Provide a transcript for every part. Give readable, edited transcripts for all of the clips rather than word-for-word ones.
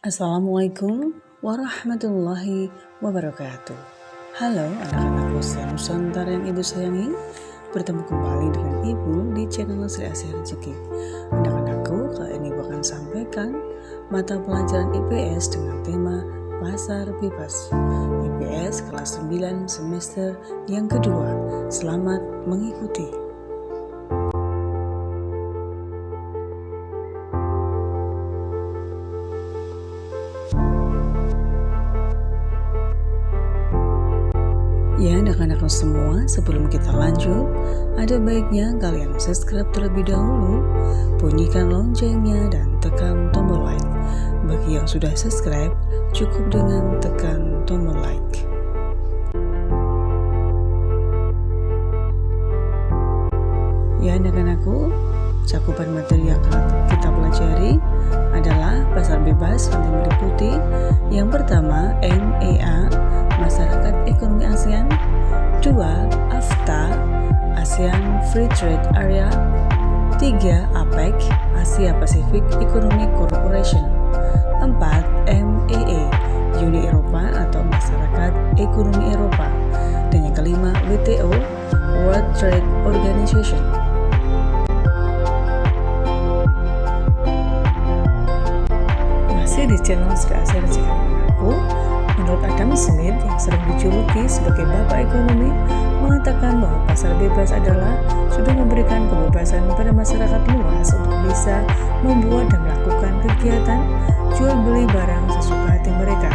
Assalamualaikum warahmatullahi wabarakatuh. Halo anak-anak Usia Nusantara yang ibu sayangi. Bertemu kembali dengan ibu di channel Sri Asih Rezeki. Anak-anakku, kali ini ibu akan sampaikan mata pelajaran IPS dengan tema Pasar Bebas. IPS kelas 9 semester yang kedua. Selamat mengikuti. Ya, anak-anak semua, sebelum kita lanjut, ada baiknya kalian subscribe terlebih dahulu, bunyikan loncengnya, dan tekan tombol like. Bagi yang sudah subscribe, cukup dengan tekan tombol like. Ya, anak-anakku, cakupan materi yang akan kita pelajari adalah pasar bebas yang meliputi yang pertama MEA, Masyarakat Ekonomi ASEAN, 2. AFTA, ASEAN Free Trade Area, 3. APEC, Asia Pacific Economic Cooperation, 4. MEA, Uni Eropa atau Masyarakat Ekonomi Eropa, dan yang kelima WTO, World Trade Organization. Masih di channel Sri Asih Rezeki Anakku, menurut Adam Smith yang sering dijuluki sebagai Bapak Ekonomi mengatakan bahwa pasar bebas adalah sudah memberikan kebebasan pada masyarakat luas untuk bisa membuat dan melakukan kegiatan jual beli barang sesuka hati mereka.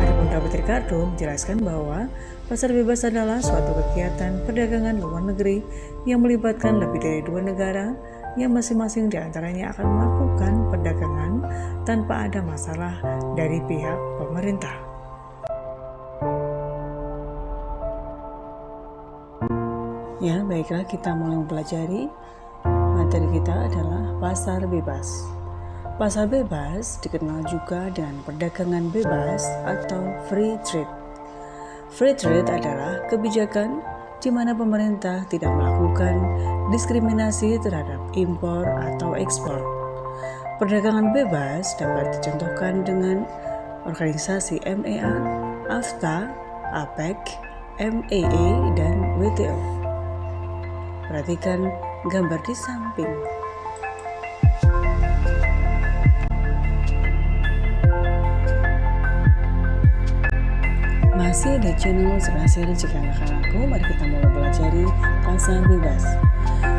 Adapun David Ricardo menjelaskan bahwa pasar bebas adalah suatu kegiatan perdagangan luar negeri yang melibatkan lebih dari dua negara yang masing-masing diantaranya akan melakukan perdagangan tanpa ada masalah dari pihak pemerintah. Ya, baiklah, kita mulai mempelajari. Materi kita adalah pasar bebas. Pasar bebas dikenal juga dengan perdagangan bebas atau free trade. Free trade adalah kebijakan di mana pemerintah tidak melakukan diskriminasi terhadap impor atau ekspor. Perdagangan bebas dapat dicontohkan dengan organisasi MEA, AFTA, APEC, MEA, dan WTO. Perhatikan gambar di samping. Masih di channel Sri Asih Rezeki Anak-anakku, mari kita mulai pelajari pasar bebas.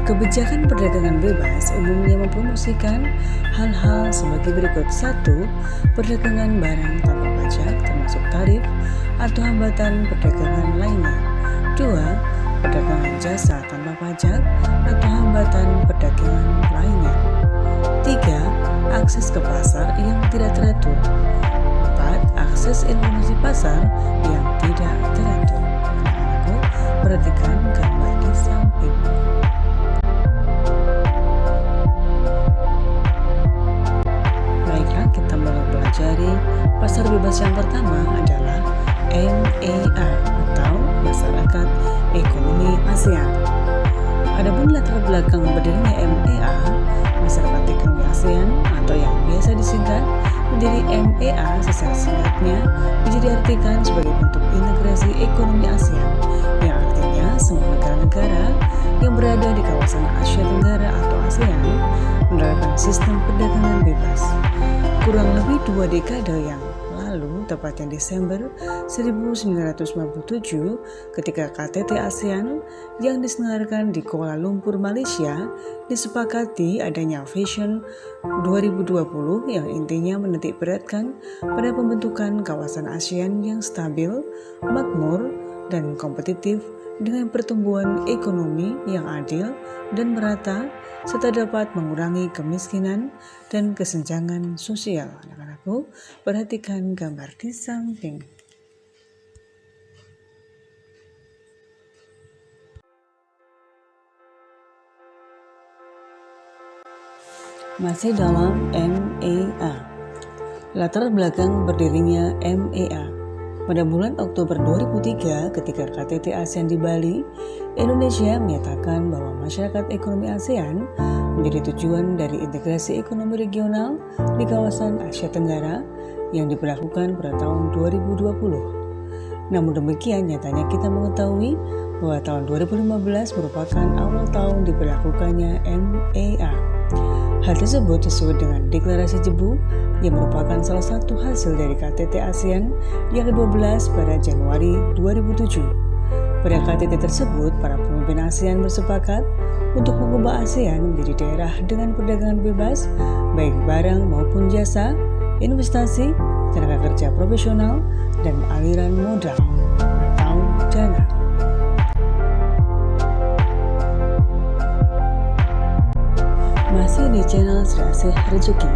Kebijakan perdagangan bebas umumnya mempromosikan hal-hal sebagai berikut. 1. Perdagangan barang tanpa pajak termasuk tarif atau hambatan perdagangan lainnya. 2. Perdagangan jasa tanpa pajak atau hambatan perdagangan lainnya. 3. Akses ke pasar yang tidak teratur. 4. Akses informasi pasar yang tidak teratur. Anak-anakku, perhatikan gambar di samping. Baiklah, kita mulai pelajari. Pasar bebas yang pertama adalah MEA atau Masyarakat Ekonomi ASEAN. Adapun latar belakang berdirinya MEA, Masyarakat Ekonomi ASEAN atau yang biasa disingkat menjadi MEA secara singkatnya bisa diartikan sebagai bentuk integrasi ekonomi ASEAN, yang artinya semua negara-negara yang berada di kawasan Asia Tenggara atau ASEAN menerapkan sistem perdagangan bebas. Kurang lebih 2 dekade yang lalu, tepatnya Desember 1997, ketika KTT ASEAN yang diselenggarakan di Kuala Lumpur, Malaysia, disepakati adanya Vision 2020 yang intinya menitik beratkan pada pembentukan kawasan ASEAN yang stabil, makmur, dan kompetitif dengan pertumbuhan ekonomi yang adil dan merata serta dapat mengurangi kemiskinan dan kesenjangan sosial. Anak-anakku, perhatikan gambar di samping. Masih dalam MEA. Latar belakang berdirinya MEA. Pada bulan Oktober 2003, ketika KTT ASEAN di Bali, Indonesia menyatakan bahwa masyarakat ekonomi ASEAN menjadi tujuan dari integrasi ekonomi regional di kawasan Asia Tenggara yang diberlakukan pada tahun 2020. Namun demikian, nyatanya kita mengetahui bahwa tahun 2015 merupakan awal tahun diberlakukannya MEA. Hal tersebut sesuai dengan Deklarasi Jebu yang merupakan salah satu hasil dari KTT ASEAN yang ke-12 pada Januari 2007. Pada KTT tersebut, para pemimpin ASEAN bersepakat untuk mengubah ASEAN menjadi daerah dengan perdagangan bebas, baik barang maupun jasa, investasi, tenaga kerja profesional, dan aliran modal atau dana. Masih di channel Sri Asih Rezeki,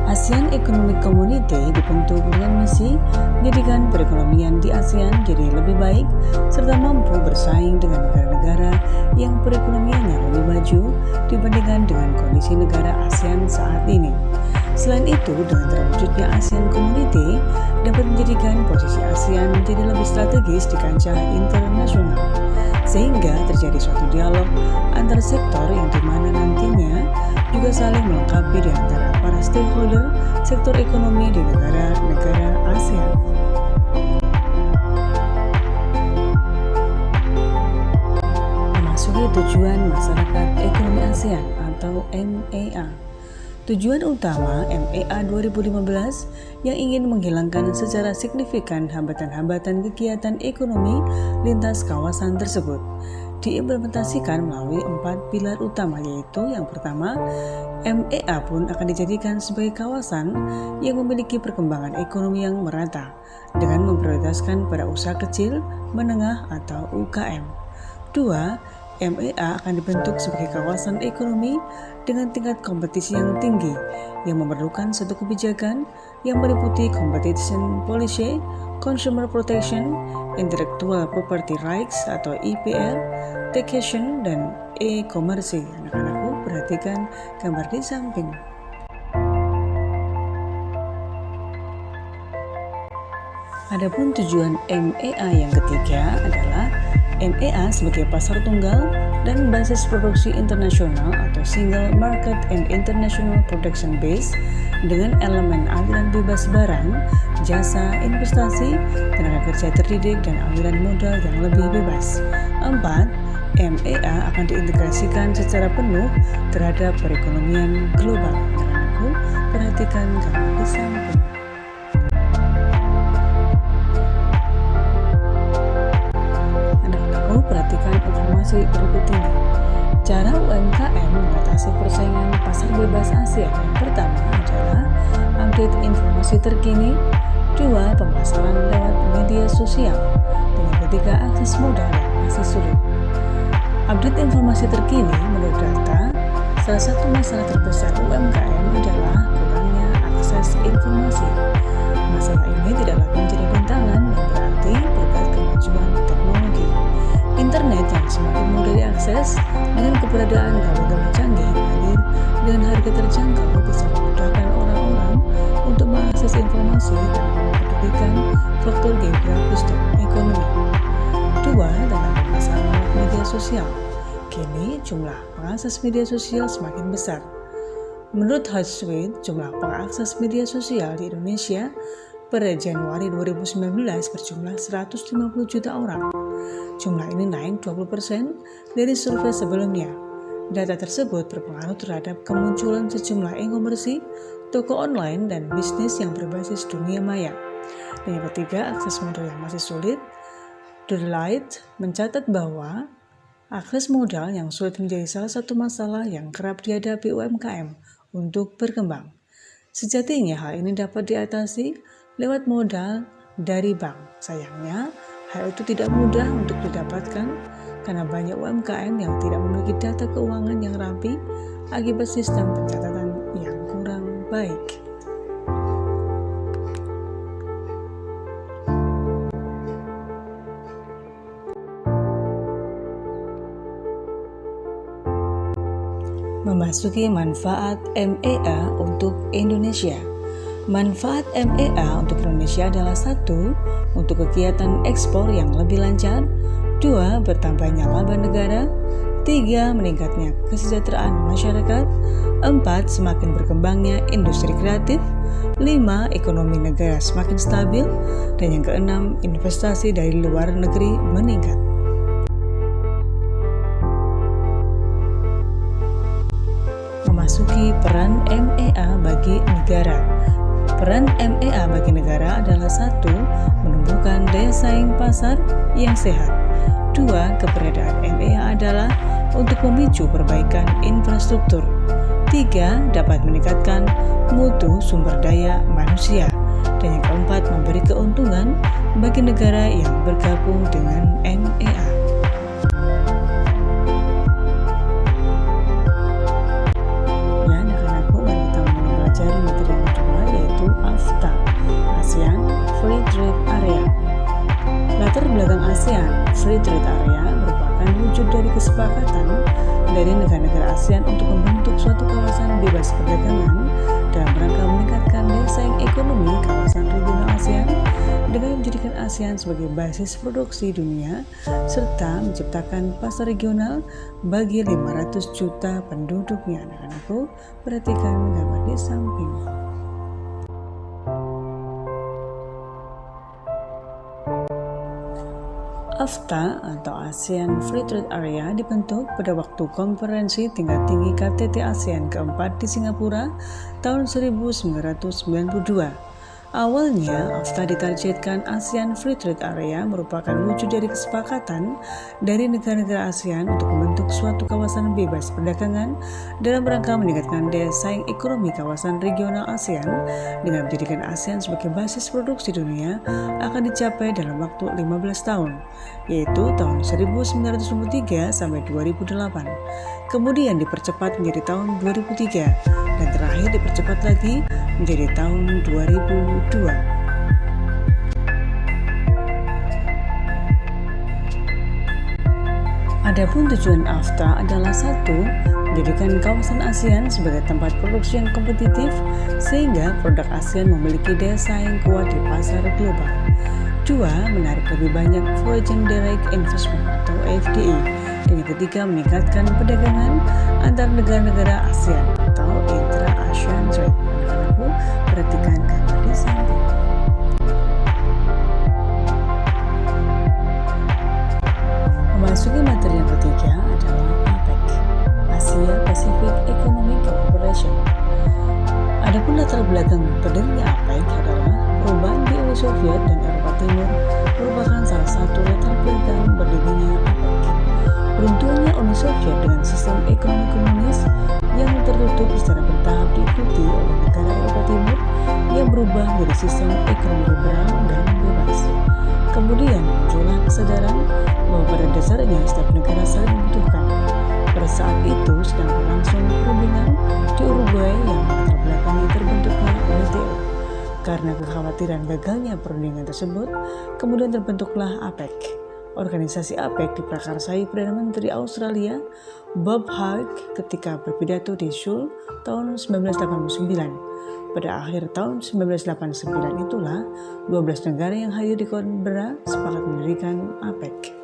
ASEAN Economic Community dibentuk dengan misi menjadikan perekonomian di ASEAN jadi lebih baik serta mampu bersaing dengan negara-negara yang perekonomiannya lebih maju dibandingkan dengan kondisi negara ASEAN saat ini. Selain itu, dengan terwujudnya ASEAN Community dapat menjadikan posisi ASEAN menjadi lebih strategis di kancah internasional, sehingga terjadi suatu dialog antar sektor yang dimana nantinya juga saling melengkapi di antara para stakeholder sektor ekonomi di negara-negara ASEAN. Memasuki tujuan masyarakat ekonomi ASEAN atau MEA. Tujuan utama MEA 2015 yang ingin menghilangkan secara signifikan hambatan-hambatan kegiatan ekonomi lintas kawasan tersebut diimplementasikan melalui 4 pilar utama, yaitu yang pertama, MEA pun akan dijadikan sebagai kawasan yang memiliki perkembangan ekonomi yang merata dengan memprioritaskan pada usaha kecil, menengah atau UKM. 2. MEA akan dibentuk sebagai kawasan ekonomi dengan tingkat kompetisi yang tinggi yang memerlukan suatu kebijakan yang meliputi competition policy, consumer protection, intellectual property rights atau IPR, taxation, dan e-commerce. Anak-anakku, perhatikan gambar di samping. Adapun tujuan MEA yang ketiga adalah MEA sebagai pasar tunggal dan basis produksi internasional atau Single Market and International Production Base dengan elemen aliran bebas barang, jasa, investasi, tenaga kerja terdidik, dan aliran modal yang lebih bebas. 4. MEA akan diintegrasikan secara penuh terhadap perekonomian global. Aku perhatikan gambar di samping. Perhatikan informasi berikut ini. Cara UMKM mengatasi persaingan pasar bebas ASEAN. Yang pertama adalah update informasi terkini. 2. Pemasaran lewat media sosial. Dan yang ketiga, akses modal yang masih sulit. Update informasi terkini menurut data, salah satu masalah terbesar UMKM adalah kurangnya akses informasi. Masalah ini tidak lagi menjadi rintangan yang berarti berkat kemajuan teknologi. Internet yang semakin mudah diakses dengan keberadaan gawai-gawai canggih hadir dengan harga terjangkau bisa memudahkan orang-orang untuk mengakses informasi tanpa mempedulikan faktor geografis dan ekonomi. 2. Tentang pemasaran media sosial. Kini jumlah pengakses media sosial semakin besar. Menurut Hootsuite, jumlah pengakses media sosial di Indonesia pada Januari 2019 berjumlah 150 juta orang. Jumlah ini naik 20% dari survei sebelumnya. Data tersebut berpengaruh terhadap kemunculan sejumlah e-commerce, toko online, dan bisnis yang berbasis dunia maya. Dan yang ketiga, akses modal yang masih sulit. Deloitte mencatat bahwa akses modal yang sulit menjadi salah satu masalah yang kerap dihadapi UMKM untuk berkembang. Sejatinya hal ini dapat diatasi lewat modal dari bank. Sayangnya, hal itu tidak mudah untuk didapatkan karena banyak UMKM yang tidak memiliki data keuangan yang rapi akibat sistem pencatatan yang kurang baik. Memasuki manfaat MEA untuk Indonesia. Manfaat MEA untuk Indonesia adalah 1. Untuk kegiatan ekspor yang lebih lancar. 2. Bertambahnya laba negara. 3. Meningkatnya kesejahteraan masyarakat. 4. Semakin berkembangnya industri kreatif. 5. Ekonomi negara semakin stabil. Dan yang keenam, investasi dari luar negeri meningkat. Memasuki peran MEA bagi negara. Peran MEA bagi negara adalah 1. Menumbuhkan daya saing pasar yang sehat. 2. Keberadaan MEA adalah untuk memicu perbaikan infrastruktur. 3. Dapat meningkatkan mutu sumber daya manusia. Dan yang keempat, memberi keuntungan bagi negara yang bergabung dengan MEA. Ya, anak-anakku, mari kita mempelajari materi yang kedua, yaitu AFTA, ASEAN Free Trade Area. Latar belakang ASEAN Free Trade Area merupakan wujud dari kesepakatan dari negara-negara ASEAN untuk membentuk suatu kawasan bebas perdagangan dalam rangka meningkatkan daya saing ekonomi kawasan regional ASEAN dengan menjadikan ASEAN sebagai basis produksi dunia serta menciptakan pasar regional bagi 500 juta penduduknya. Anak-anakku, perhatikan gambar di samping. AFTA atau ASEAN Free Trade Area dibentuk pada waktu konferensi tingkat tinggi KTT ASEAN keempat di Singapura tahun 1992. Awalnya, AFTA ditargetkan ASEAN Free Trade Area merupakan wujud dari kesepakatan dari negara-negara ASEAN untuk membentuk suatu kawasan bebas perdagangan dalam rangka meningkatkan daya saing ekonomi kawasan regional ASEAN dengan menjadikan ASEAN sebagai basis produksi dunia akan dicapai dalam waktu 15 tahun, yaitu tahun 1993 sampai 2008. Kemudian dipercepat menjadi tahun 2003 dan terakhir dipercepat lagi menjadi tahun 2002. Adapun tujuan AFTA adalah 1. Menjadikan kawasan ASEAN sebagai tempat produksi yang kompetitif sehingga produk ASEAN memiliki daya saing kuat di pasar global. 2. Menarik lebih banyak Foreign Direct Investment atau FDI. Dan yang ketiga, meningkatkan perdagangan antar negara-negara ASEAN atau Intra-ASEAN Trade. Anak-anakku, perhatikan gambar di samping. Memasuki materi yang ketiga adalah APEC, Asia Pacific Economic Cooperation. Adapun latar belakang berdirinya APEC adalah perubahan di Uni Soviet dan Eropa Timur merupakan salah satu latar belakang berdirinya APEC. Runtuhnya Uni Soviet dengan sistem ekonomi komunis yang tertutup secara bertahap diikuti oleh negara Eropa Timur yang berubah menjadi sistem ekonomi liberal dan bebas. Kemudian muncullah kesadaran bahwa pada dasarnya setiap negara saling membutuhkan. Pada saat itu sedang berlangsung perundingan di Uruguay yang latar belakangnya terbentuknya WTO. Karena kekhawatiran gagalnya perundingan tersebut, kemudian terbentuklah APEC. Organisasi APEC diprakarsai Perdana Menteri Australia Bob Hawke ketika berpidato di Seoul tahun 1989. Pada akhir tahun 1989 itulah 12 negara yang hadir di Canberra sepakat mendirikan APEC.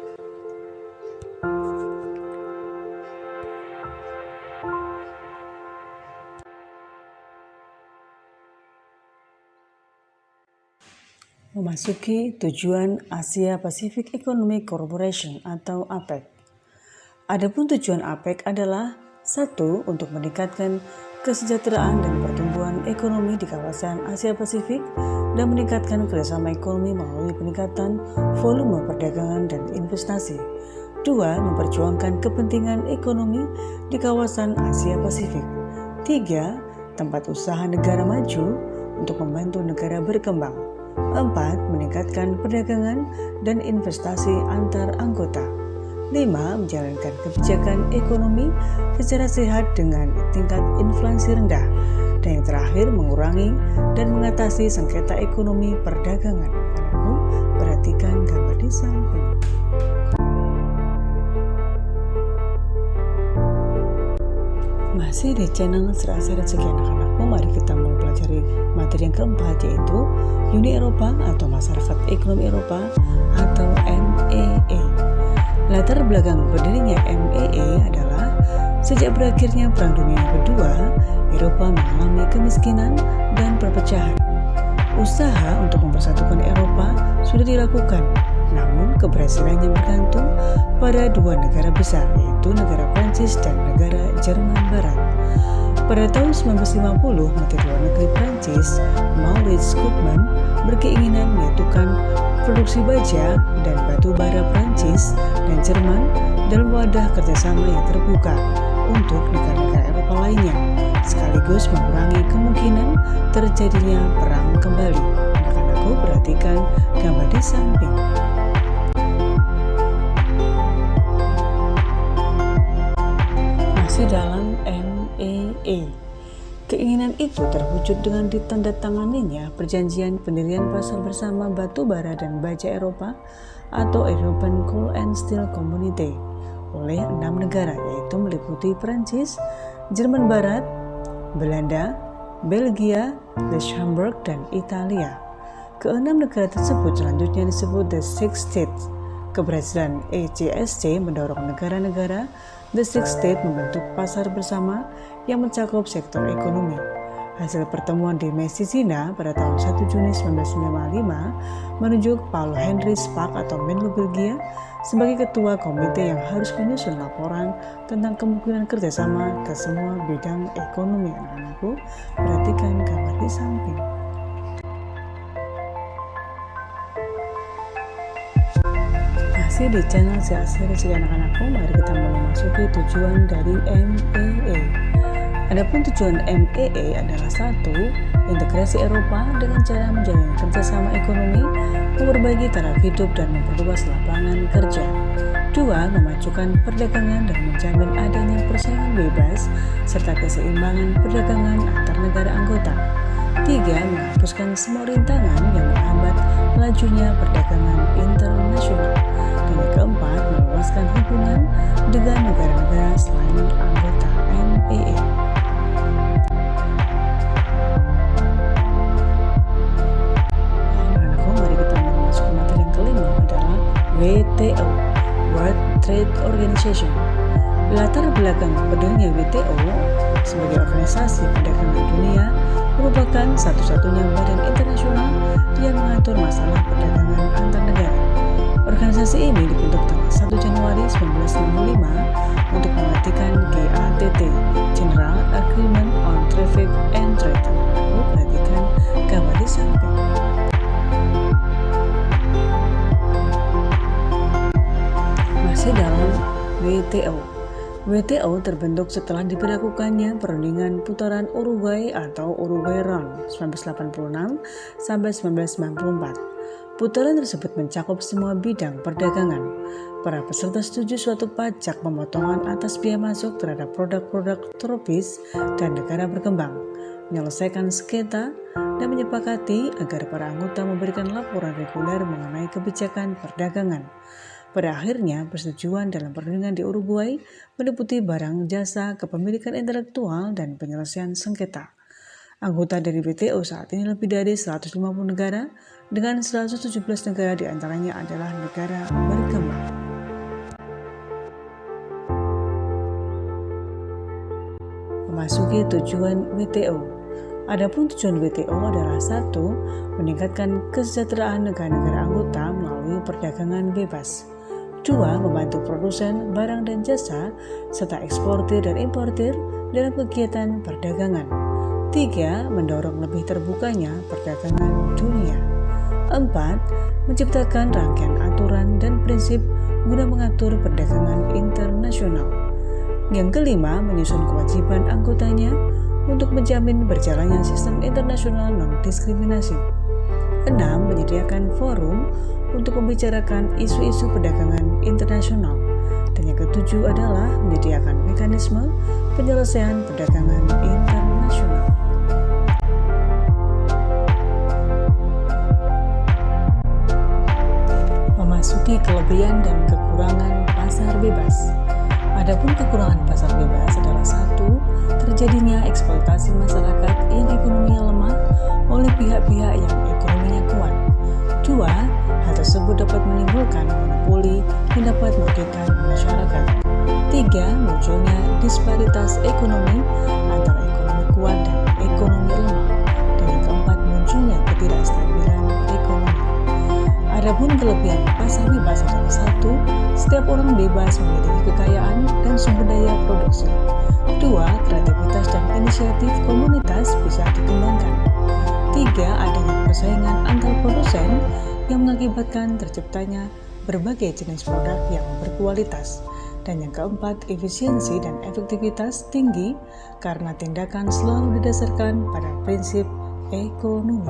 Memasuki tujuan Asia Pacific Economic Cooperation atau APEC. Adapun tujuan APEC adalah 1. Untuk meningkatkan kesejahteraan dan pertumbuhan ekonomi di kawasan Asia Pasifik dan meningkatkan kerjasama ekonomi melalui peningkatan volume perdagangan dan investasi. 2. Memperjuangkan kepentingan ekonomi di kawasan Asia Pasifik. 3. Tempat usaha negara maju untuk membantu negara berkembang. 4. Meningkatkan perdagangan dan investasi antar anggota. 5. Menjalankan kebijakan ekonomi secara sehat dengan tingkat inflasi rendah. Dan yang terakhir, mengurangi dan mengatasi sengketa ekonomi perdagangan. Anakku, perhatikan gambar di samping. Masih di channel Serasa Rezeki Anak-anakku, mari kita mempelajari materi yang keempat, yaitu Uni Eropa atau Masyarakat Ekonomi Eropa atau MEA. Latar belakang berdirinya MEE adalah sejak berakhirnya Perang Dunia Kedua, Eropa mengalami kemiskinan dan perpecahan. Usaha untuk mempersatukan Eropa sudah dilakukan, namun keberhasilannya bergantung pada dua negara besar, yaitu negara Prancis dan negara Jerman Barat. Pada tahun 1950, Menteri Luar Negeri Prancis, Maurice Koopman, berkeinginan menyatukan produksi baja dan batu bara Prancis dan Jerman dalam wadah kerjasama yang terbuka untuk negara-negara Eropa lainnya, sekaligus mengurangi kemungkinan terjadinya perang kembali. Akan aku perhatikan gambar di samping. Masih dalam MEE. Keinginan itu terwujud dengan ditandatanganinya perjanjian pendirian pasar bersama batu bara dan baja Eropa atau European Coal and Steel Community oleh 6 negara, yaitu meliputi Prancis, Jerman Barat, Belanda, Belgia, Luxembourg, dan Italia. Keenam negara tersebut selanjutnya disebut The Six States. Keberhasilan ECSC mendorong negara-negara The Six States membentuk pasar bersama yang mencakup sektor ekonomi. Hasil pertemuan di Messina pada tahun 1 Juni 1955 menunjuk Paul Henry Spaak atau Menlo Belgia sebagai ketua komite yang harus menyusun laporan tentang kemungkinan kerjasama ke semua bidang ekonomi. Anak-anakku, perhatikan gambar di samping. Masih di channel Series anak-anakku, mari kita memasuki tujuan dari MEE. Adapun tujuan MEE adalah 1. Integrasi Eropa dengan cara menjalin kerjasama ekonomi, memperbaiki taraf hidup dan memperluas lapangan kerja. 2. Memajukan perdagangan dan menjamin adanya persaingan bebas serta keseimbangan perdagangan antar negara anggota. 3. Menghapuskan semua rintangan yang menghambat lajunya perdagangan internasional. Dan yang keempat, meluaskan hubungan dengan negara-negara selain anggota MEE. WTO, World Trade Organization. Latar belakang berdirinya WTO sebagai organisasi perdagangan dunia merupakan satu-satunya badan internasional yang mengatur masalah perdagangan antar negara. Organisasi ini dibentuk tanggal 1 Januari 1965 untuk menggantikan GATT, General Agreement on Traffic and Trade. Lalu perhatikan gambar di samping. Dalam WTO. WTO terbentuk setelah diberlakukannya perundingan putaran Uruguay atau Uruguay Round 1986 sampai 1994. Putaran tersebut mencakup semua bidang perdagangan. Para peserta setuju suatu pajak pemotongan atas biaya masuk terhadap produk-produk tropis dan negara berkembang, menyelesaikan sengketa, dan menyepakati agar para anggota memberikan laporan reguler mengenai kebijakan perdagangan. Pada akhirnya, persetujuan dalam perundingan di Uruguay meliputi barang, jasa, kepemilikan intelektual, dan penyelesaian sengketa. Anggota dari WTO saat ini lebih dari 150 negara, dengan 117 negara diantaranya adalah negara berkembang. Memasuki tujuan WTO. Adapun tujuan WTO adalah 1. Meningkatkan kesejahteraan negara-negara anggota melalui perdagangan bebas. 2. Membantu produsen barang dan jasa serta eksportir dan importir dalam kegiatan perdagangan. 3. Mendorong lebih terbukanya perdagangan dunia. 4. Menciptakan rangkaian aturan dan prinsip guna mengatur perdagangan internasional. Yang kelima, menyusun kewajiban anggotanya untuk menjamin berjalannya sistem internasional non-diskriminasi. 6. Menyediakan forum untuk membicarakan isu-isu perdagangan internasional. Dan yang ketujuh adalah menyediakan mekanisme penyelesaian perdagangan internasional. Memasuki kelebihan dan kekurangan pasar bebas. Adapun kekurangan pasar bebas adalah 1. Terjadinya eksploitasi masyarakat yang ekonominya lemah oleh pihak-pihak yang ekonominya kuat. 2. Hal tersebut dapat menimbulkan monopoli yang dapat merugikan masyarakat. 3. Munculnya disparitas ekonomi antara ekonomi kuat dan ekonomi lemah. Dan yang keempat, munculnya ketidakstabilan ekonomi. Adapun kelebihan pasar bebas adalah 1. Setiap orang bebas memiliki kekayaan dan sumber daya produksi. 2. Kreativitas dan inisiatif komunitas bisa dikembangkan. 3. Adanya persaingan antar produsen yang mengakibatkan terciptanya berbagai jenis produk yang berkualitas. Dan yang keempat, efisiensi dan efektivitas tinggi karena tindakan selalu didasarkan pada prinsip ekonomi.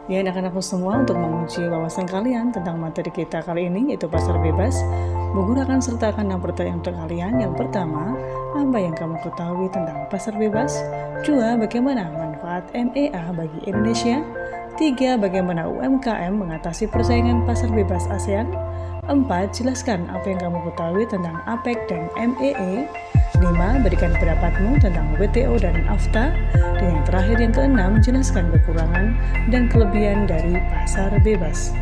Ya, anak-anakku semua, untuk menguji wawasan kalian tentang materi kita kali ini, yaitu pasar bebas, Bu Guru akan sertakan 6 pertanyaan untuk kalian. Yang pertama, apa yang kamu ketahui tentang pasar bebas? 2. Bagaimana manfaat MEA bagi Indonesia? 3. Bagaimana UMKM mengatasi persaingan pasar bebas ASEAN? 4. Jelaskan apa yang kamu ketahui tentang APEC dan MEE. 5. Berikan pendapatmu tentang WTO dan AFTA. Dan yang terakhir, yang keenam, jelaskan kekurangan dan kelebihan dari pasar bebas.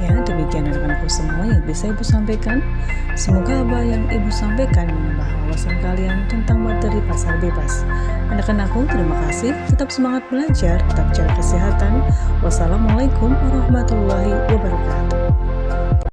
Ya, demikian anak-anakku semua yang bisa Ibu sampaikan. Semoga apa yang Ibu sampaikan menambah wawasan kalian tentang materi pasar bebas. Anak-anakku, terima kasih. Tetap semangat belajar, tetap jaga kesehatan. Wassalamualaikum warahmatullahi wabarakatuh.